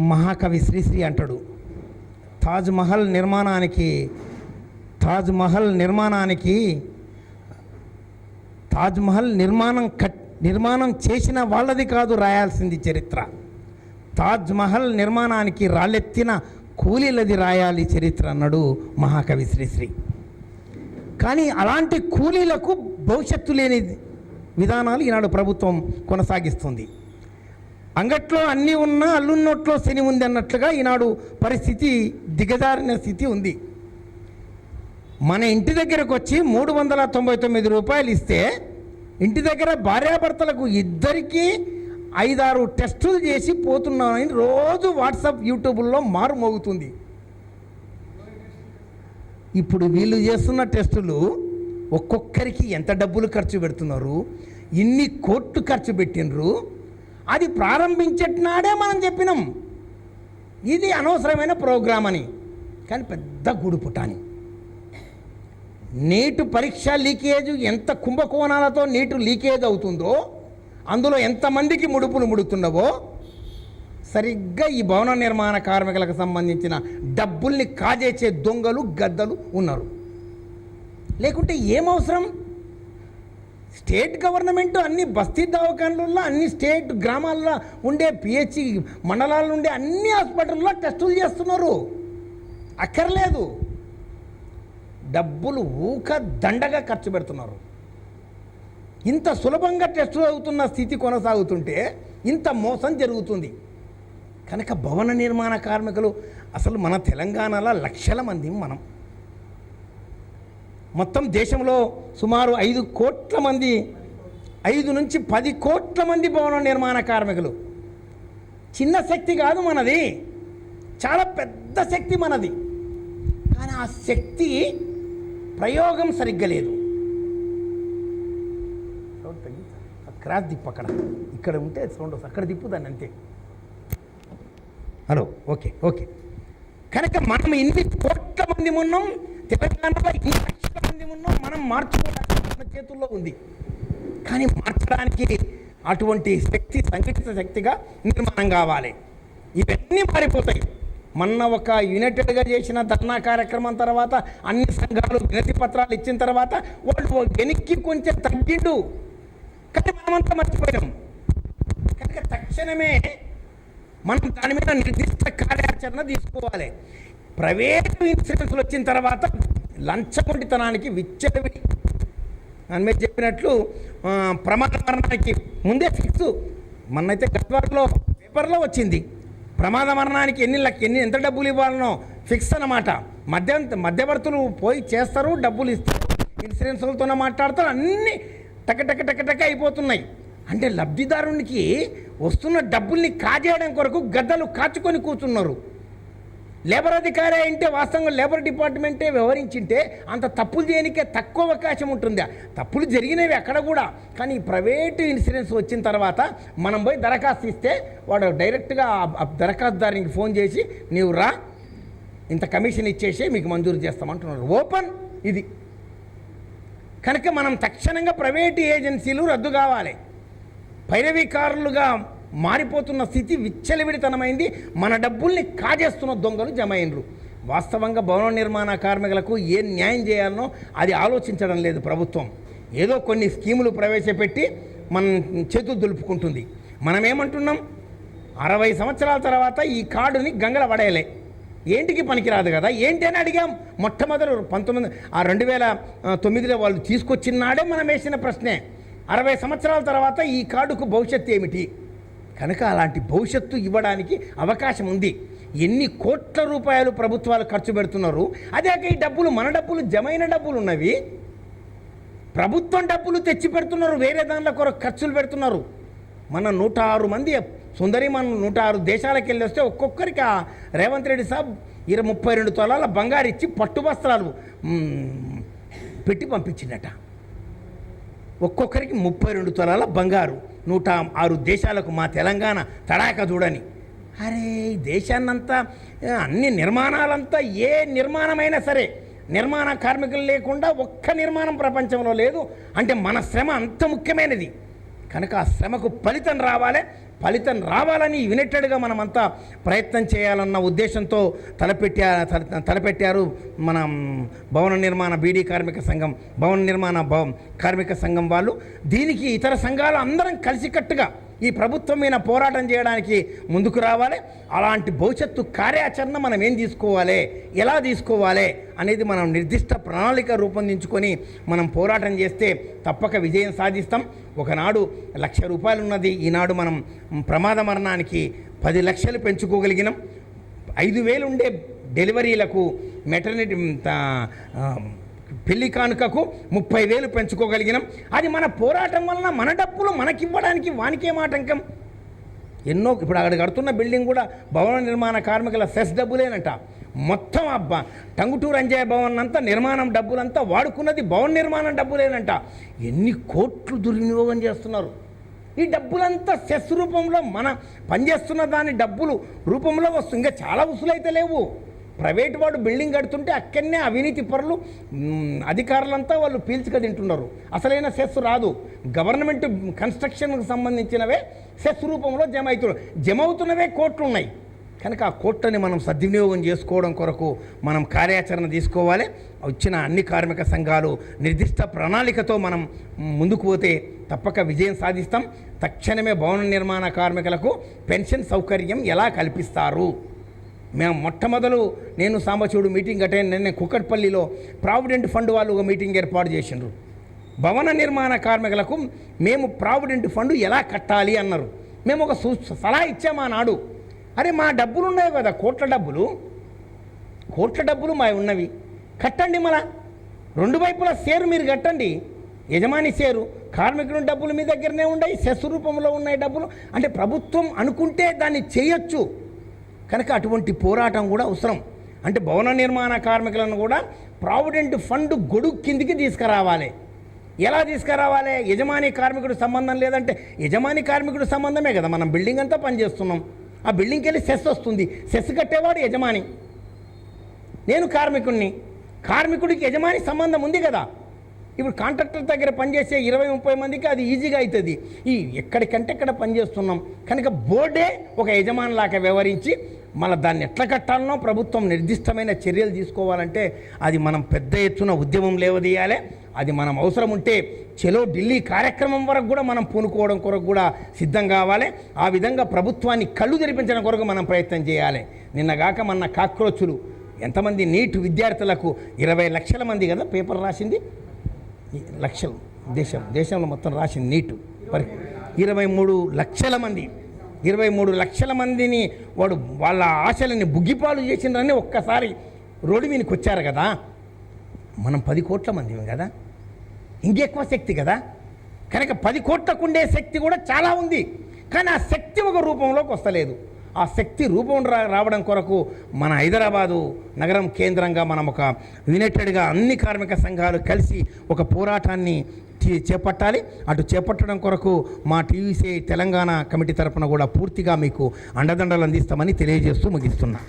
మహాకవి శ్రీశ్రీ అంటాడు, తాజ్మహల్ నిర్మాణం చేసిన వాళ్ళది కాదు రాయాల్సింది చరిత్ర, తాజ్మహల్ నిర్మాణానికి రాళ్ళెత్తిన కూలీలది రాయాలి చరిత్ర అన్నాడు మహాకవి శ్రీశ్రీ. కానీ అలాంటి కూలీలకు భవిష్యత్తు లేని విధానాలు ఈనాడు ప్రభుత్వం కొనసాగిస్తుంది. అంగట్లో అన్నీ ఉన్నా అల్లున్నోట్లో శని ఉంది అన్నట్లుగా ఈనాడు పరిస్థితి దిగజారిన స్థితి ఉంది. మన ఇంటి దగ్గరకు వచ్చి 399 రూపాయలు ఇస్తే ఇంటి దగ్గర భార్యాభర్తలకు ఇద్దరికీ 5-6 టెస్టులు చేసి పోతున్నామని రోజు వాట్సాప్ యూట్యూబ్లో మారుమోగుతుంది. ఇప్పుడు వీళ్ళు చేస్తున్న టెస్టులు ఒక్కొక్కరికి ఎంత డబ్బులు ఖర్చు పెడుతున్నారు, ఇన్ని కోట్లు ఖర్చు పెట్టినరు. అది ప్రారంభించేటనాడే మనం చెప్పినాం ఇది అనవసరమైన ప్రోగ్రాం అని. కానీ పెద్ద గుడుపుటాని నీటు పరీక్ష లీకేజ్ ఎంత కుంభకోణాలతో నీటు లీకేజ్ అవుతుందో, అందులో ఎంతమందికి ముడుపులు ముడుతున్నవో సరిగ్గా ఈ భవన నిర్మాణ కార్మికులకు సంబంధించిన డబ్బుల్ని కాజేసే దొంగలు గద్దలు ఉన్నారు. లేకుంటే ఏమవసరం? స్టేట్ గవర్నమెంట్ అన్ని బస్తీ దవాఖాన్లలో, అన్ని స్టేట్ గ్రామాల్లో ఉండే పిహెచ్సి మండలాల్లో ఉండే అన్ని హాస్పిటల్లో టెస్టులు చేస్తున్నారు. అక్కర్లేదు, డబ్బులు ఊక దండగా ఖర్చు పెడుతున్నారు. ఇంత సులభంగా టెస్టులు అవుతున్న స్థితి కొనసాగుతుంటే ఇంత మోసం జరుగుతుంది. కనుక భవన నిర్మాణ కార్మికులు అసలు మన తెలంగాణలో లక్షల మంది, మనం మొత్తం దేశంలో సుమారు 5 కోట్ల మంది, 5 నుంచి 10 కోట్ల మంది భవన నిర్మాణ కార్మికులు. చిన్న శక్తి కాదు మనది, చాలా పెద్ద శక్తి మనది. కానీ ఆ శక్తి ప్రయోగం సరిగ్గా లేదు. క్రాస్ దిప్పు అక్కడ, ఇక్కడ ఉంటే సౌండ్ వస్తుంది, అక్కడ దిప్పు దాన్ని అంతే. Hello, okay okay. కనుక మనం ఇన్ని కోట్ల మంది ఉన్నాం, తెలంగాణలో ఇన్ని లక్షల మంది ఉన్నాం, మనం మార్చుకోవడానికి మన చేతుల్లో ఉంది. కానీ మార్చడానికి అటువంటి శక్తి సంఘటిత శక్తిగా నిర్మాణం కావాలి. ఇవన్నీ మారిపోతాయి. మొన్న ఒక యునైటెడ్గా చేసిన ధర్నా కార్యక్రమం తర్వాత అన్ని సంఘాలు వినతి పత్రాలు ఇచ్చిన తర్వాత వాళ్ళు వెనక్కి కొంచెం తగ్గిండు. కానీ మనమంతా మర్చిపోయాం. కనుక తక్షణమే మనం దాని మీద నిర్దిష్ట కార్యాచరణ తీసుకోవాలి. ప్రైవేటు ఇన్సూరెన్స్లు వచ్చిన తర్వాత లంచగొండితనానికి విచ్చలవిడి. దాని మీద చెప్పినట్లు ప్రమాద మరణానికి ముందే ఫిక్స్. మొన్నైతే గద్వాల్లో పేపర్లో వచ్చింది, ప్రమాద మరణానికి ఎంత డబ్బులు ఇవ్వాలనో ఫిక్స్ అన్నమాట. మధ్యవర్తులు పోయి చేస్తారు, డబ్బులు ఇస్తారు, ఇన్సూరెన్స్లతోనే మాట్లాడతారు, అన్నీ టక అయిపోతున్నాయి. అంటే లబ్ధిదారునికి వస్తున్న డబ్బుల్ని కాజేయడం కొరకు గద్దలు కాచుకొని కూర్చున్నారు. లేబర్ అధికారి అంటే వాస్తవంగా లేబర్ డిపార్ట్మెంటే వ్యవహరించింటే అంత తప్పులు చేయడానికే తక్కువ అవకాశం ఉంటుంది. తప్పులు జరిగినవి అక్కడ కూడా. కానీ ప్రైవేటు ఇన్సూరెన్స్ వచ్చిన తర్వాత మనం పోయి దరఖాస్తు ఇస్తే వాడు డైరెక్ట్గా దరఖాస్తుదారునికి ఫోన్ చేసి నీవు రా, ఇంత కమిషన్ ఇచ్చేసి మీకు మంజూరు చేస్తామంటున్నారు. ఓపెన్ ఇది. కనుక మనం తక్షణంగా ప్రైవేటు ఏజెన్సీలు రద్దు కావాలి. పైరవీకారులుగా మారిపోతున్న స్థితి విచ్చలవిడితనమైంది. మన డబ్బుల్ని కాజేస్తున్న దొంగలు జమైనరు. వాస్తవంగా భవన నిర్మాణ కార్మికులకు ఏం న్యాయం చేయాలనో అది ఆలోచించడం లేదు ప్రభుత్వం. ఏదో కొన్ని స్కీములు ప్రవేశపెట్టి మన చేతులు దులుపుకుంటుంది. మనం ఏమంటున్నాం, 60 సంవత్సరాల తర్వాత ఈ కార్డుని గంగల పడేయలే, ఏంటికి పనికిరాదు కదా, ఏంటి అని అడిగాం. మొట్టమొదటి 2009లో వాళ్ళు తీసుకొచ్చినాడే మనం వేసిన ప్రశ్నే, 60 సంవత్సరాల తర్వాత ఈ కార్డుకు భవిష్యత్తు ఏమిటి? కనుక అలాంటి భవిష్యత్తు ఇవ్వడానికి అవకాశం ఉంది. ఎన్ని కోట్ల రూపాయలు ప్రభుత్వాలు ఖర్చు పెడుతున్నారు. అదే ఈ డబ్బులు మన డబ్బులు, జమైన డబ్బులు ఉన్నవి, ప్రభుత్వం డబ్బులు తెచ్చి పెడుతున్నారు, వేరే దానిలో కొరకు ఖర్చులు పెడుతున్నారు. మన 106 మంది సుందరి, మనం 106 దేశాలకు వెళ్ళి వస్తే ఒక్కొక్కరికి రేవంత్ రెడ్డి సాబ్ 32 తులాల బంగారు ఇచ్చి పట్టు వస్త్రాలు పెట్టి పంపించిందట. ఒక్కొక్కరికి 32 తులాల బంగారు, 106 దేశాలకు. మా తెలంగాణ తడాక చూడని. అరే, దేశాన్నంతా అన్ని నిర్మాణాలంతా, ఏ నిర్మాణమైనా సరే నిర్మాణ కార్మికులు లేకుండా ఒక్క నిర్మాణం ప్రపంచంలో లేదు. అంటే మన శ్రమ అంత ముఖ్యమైనది. కనుక ఆ శ్రమకు ఫలితం రావాలి. ఫలితం రావాలని యునైటెడ్గా మనమంతా ప్రయత్నం చేయాలన్న ఉద్దేశంతో తలపెట్టారు మన భవన నిర్మాణ బీడీ కార్మిక సంఘం, భవన నిర్మాణ కార్మిక సంఘం వాళ్ళు. దీనికి ఇతర సంఘాలు అందరం కలిసికట్టుగా ఈ ప్రభుత్వం మీద పోరాటం చేయడానికి ముందుకు రావాలి. అలాంటి భవిష్యత్తు కార్యాచరణ మనం ఏం తీసుకోవాలి, ఎలా తీసుకోవాలి అనేది మనం నిర్దిష్ట ప్రణాళిక రూపొందించుకొని మనం పోరాటం చేస్తే తప్పక విజయం సాధిస్తాం. ఒకనాడు ₹1,00,000 ఉన్నది, ఈనాడు మనం ప్రమాద మరణానికి 10 లక్షలు పెంచుకోగలిగినాం. 5,000 ఉండే డెలివరీలకు మెటర్నిటీ పెళ్లి కానుకకు 30,000 పెంచుకోగలిగినాం. అది మన పోరాటం వలన మన డబ్బులు మనకివ్వడానికి వానికేం ఆటంకం? ఎన్నో ఇప్పుడు అక్కడ కడుతున్న బిల్డింగ్ కూడా భవన నిర్మాణ కార్మికుల సెస్ డబ్బులేనట. మొత్తం టంగుటూరు అంజయ్య భవన్ అంతా నిర్మాణం డబ్బులంతా వాడుకున్నది భవన నిర్మాణం డబ్బులేనంట. ఎన్ని కోట్లు దుర్వినియోగం చేస్తున్నారు. ఈ డబ్బులంతా సెస్ రూపంలో మన పనిచేస్తున్న దాని డబ్బులు రూపంలో వస్తుంది. ఇంకా చాలా ఉసులైతే లేవు. ప్రైవేట్ వాడు బిల్డింగ్ కడుతుంటే అక్కడనే అవినీతి పరులు అధికారులంతా వాళ్ళు పీల్చుక తింటున్నారు. అసలైన సెస్ రాదు. గవర్నమెంట్ కన్స్ట్రక్షన్కు సంబంధించినవే సెస్ రూపంలో జమ అవుతున్నవే కోట్లు ఉన్నాయి. కనుక ఆ కోట్లని మనం సద్వినియోగం చేసుకోవడం కొరకు మనం కార్యాచరణ తీసుకోవాలి. వచ్చిన అన్ని కార్మిక సంఘాలు నిర్దిష్ట ప్రణాళికతో మనం ముందుకు పోతే తప్పక విజయం సాధిస్తాం. తక్షణమే భవన నిర్మాణ కార్మికులకు పెన్షన్ సౌకర్యం ఎలా కల్పిస్తారు? మేము మొట్టమొదలు నేను సాంబశివుడు మీటింగ్ అటెండ్ నేను కుక్కట్పల్లిలో ప్రావిడెంట్ ఫండ్ వాళ్ళు ఒక మీటింగ్ ఏర్పాటు చేసిండ్రు. భవన నిర్మాణ కార్మికులకు మేము ప్రావిడెంట్ ఫండ్ ఎలా కట్టాలి అన్నారు. మేము ఒక సలహా ఇచ్చాము ఆనాడు. అరే మా డబ్బులు ఉన్నాయి కదా, కోట్ల డబ్బులు మా ఉన్నవి, కట్టండి. మళ్ళా 2 వైపుల షేరు మీరు కట్టండి. యజమాని షేరు, కార్మికుల డబ్బులు మీ దగ్గరనే ఉన్నాయి, సెస్ రూపంలో ఉన్నాయి డబ్బులు. అంటే ప్రభుత్వం అనుకుంటే దాన్ని చేయొచ్చు. కనుక అటువంటి పోరాటం కూడా అవసరం. అంటే భవన నిర్మాణ కార్మికులను కూడా ప్రావిడెంట్ ఫండ్ గొడుగు కిందికి తీసుకురావాలి. ఎలా తీసుకురావాలి? యజమాని కార్మికుడు సంబంధం లేదంటే యజమాని కార్మికుడు సంబంధమే కదా. మనం బిల్డింగ్ అంతా పనిచేస్తున్నాం, ఆ బిల్డింగ్కి వెళ్ళి సెస్ వస్తుంది. సెస్ కట్టేవాడు యజమాని, నేను కార్మికుడికి యజమాని సంబంధం ఉంది కదా. ఇప్పుడు కాంట్రాక్టర్ దగ్గర పనిచేసే 20-30 మందికి అది ఈజీగా అవుతుంది. ఈ ఎక్కడికంటే ఎక్కడ పనిచేస్తున్నాం కనుక బోర్డే ఒక యజమానిలాగా వ్యవహరించి మళ్ళీ దాన్ని ఎట్లా కట్టాలనో ప్రభుత్వం నిర్దిష్టమైన చర్యలు తీసుకోవాలంటే అది మనం పెద్ద ఎత్తున ఉద్యమం లేవదీయాలి. అది మనం అవసరం ఉంటే చలో ఢిల్లీ కార్యక్రమం వరకు కూడా మనం పూనుకోవడం కొరకు కూడా సిద్ధం కావాలి. ఆ విధంగా ప్రభుత్వాన్ని కళ్ళు తెరిపించడం కొరకు మనం ప్రయత్నం చేయాలి. నిన్నగాక మొన్న కాక్రోచులు ఎంతమంది నీట్ విద్యార్థులకు 20 లక్షల మంది కదా పేపర్ రాసింది, లక్షలు దేశంలో మొత్తం రాసింది నీటు 23 లక్షల మందిని వాళ్ళ ఆశలని బుగ్గిపాలు చేసిండ్రని ఒక్కసారి రోడ్డు మీదకి వచ్చారు కదా. మనం 10 కోట్ల మంది కదా, ఇంకెక్కువ శక్తి కదా. కనుక 10 కోట్లకు ఉండే శక్తి కూడా చాలా ఉంది. కానీ ఆ శక్తి ఒక రూపంలోకి వస్తలేదు. ఆ శక్తి రూపం రావడం కొరకు మన హైదరాబాదు నగరం కేంద్రంగా మనం ఒక యునైటెడ్గా అన్ని కార్మిక సంఘాలు కలిసి ఒక పోరాటాన్ని చేపట్టాలి. అటు చేపట్టడం కొరకు మా టీవీసీ తెలంగాణ కమిటీ తరఫున కూడా పూర్తిగా మీకు అండదండలు అందిస్తామని తెలియజేస్తూ ముగిస్తున్నా.